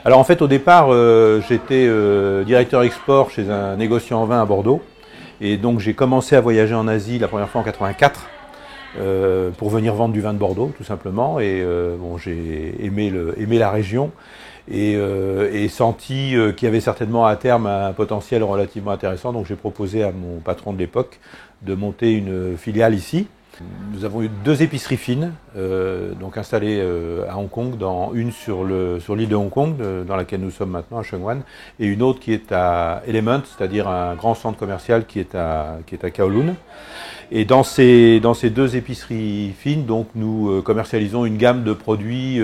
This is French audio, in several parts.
Alors en fait au départ j'étais directeur export chez un négociant en vin à Bordeaux et donc j'ai commencé à voyager en Asie la première fois en 84 pour venir vendre du vin de Bordeaux tout simplement et bon, j'ai aimé la région et senti qu'il y avait certainement à terme un potentiel relativement intéressant, donc j'ai proposé à mon patron de l'époque de monter une filiale ici. Nous avons eu 2 épiceries fines, donc installées à Hong Kong, une sur l'île de Hong Kong, dans laquelle nous sommes maintenant à Sheung Wan, et une autre qui est à Element, c'est-à-dire un grand centre commercial qui est à Kowloon. Et dans ces 2 épiceries fines, donc nous commercialisons une gamme de produits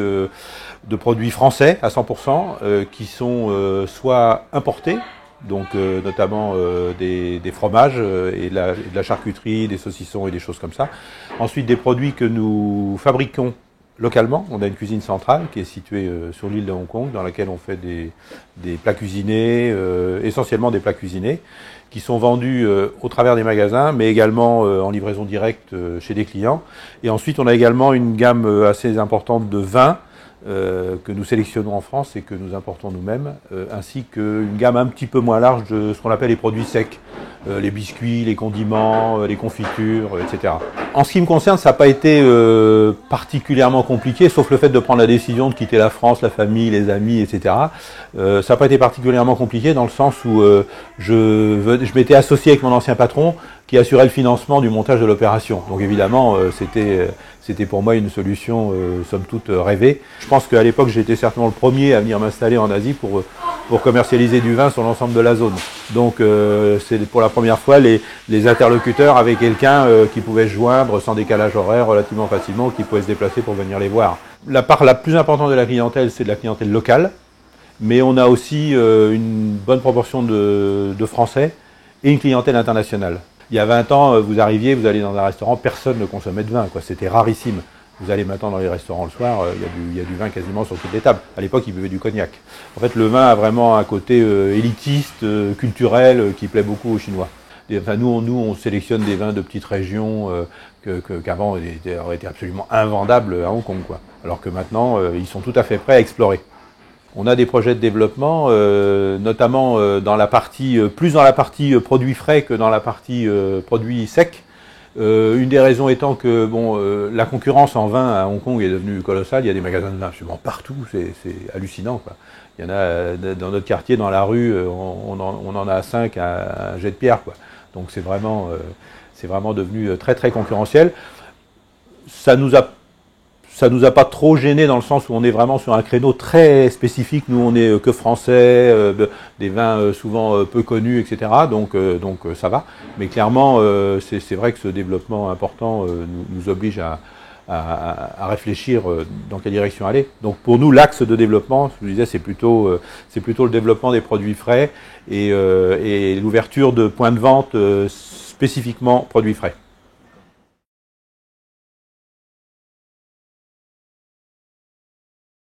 français à 100%, qui sont soit importés, donc notamment des fromages et de la charcuterie, des saucissons et des choses comme ça. Ensuite des produits que nous fabriquons localement. On a une cuisine centrale qui est située sur l'île de Hong Kong, dans laquelle on fait des plats cuisinés, essentiellement des plats cuisinés, qui sont vendus au travers des magasins, mais également en livraison directe chez des clients. Et ensuite on a également une gamme assez importante de vins, que nous sélectionnons en France et que nous importons nous-mêmes, ainsi qu'une gamme un petit peu moins large de ce qu'on appelle les produits secs, les biscuits, les condiments, les confitures, etc. En ce qui me concerne, ça n'a pas été particulièrement compliqué, sauf le fait de prendre la décision de quitter la France, la famille, les amis, etc. Ça n'a pas été particulièrement compliqué dans le sens où je m'étais associé avec mon ancien patron qui assurait le financement du montage de l'opération. Donc évidemment, c'était pour moi une solution somme toute rêvée. Je pense qu'à l'époque, j'étais certainement le premier à venir m'installer en Asie pour commercialiser du vin sur l'ensemble de la zone. Donc c'est pour la première fois les interlocuteurs avaient quelqu'un qui pouvait se joindre sans décalage horaire relativement facilement, qui pouvait se déplacer pour venir les voir. La part la plus importante de la clientèle, c'est de la clientèle locale, mais on a aussi une bonne proportion de Français et une clientèle internationale. Il y a 20 ans, vous arriviez, vous allez dans un restaurant, personne ne consommait de vin, quoi. C'était rarissime. Vous allez maintenant dans les restaurants le soir, il y a du vin quasiment sur toutes les tables. À l'époque, ils buvaient du cognac. En fait, le vin a vraiment un côté élitiste, culturel, qui plaît beaucoup aux Chinois. Et, enfin, nous, on sélectionne des vins de petites régions qu'avant auraient été absolument invendables à Hong Kong, quoi. Alors que maintenant, ils sont tout à fait prêts à explorer. On a des projets de développement, notamment plus dans la partie produits frais que dans la partie produits secs. Une des raisons étant que la concurrence en vin à Hong Kong est devenue colossale. Il y a des magasins de vin absolument partout, c'est hallucinant, quoi. Il y en a dans notre quartier, dans la rue, on en a 5 à un jet de pierre, quoi. Donc c'est vraiment devenu très très concurrentiel. Ça nous a pas trop gêné dans le sens où on est vraiment sur un créneau très spécifique. Nous, on est que français, des vins souvent peu connus, etc. Donc ça va. Mais clairement, c'est vrai que ce développement important nous oblige à réfléchir dans quelle direction aller. Donc pour nous, l'axe de développement, je vous disais, c'est plutôt le développement des produits frais et l'ouverture de points de vente spécifiquement produits frais.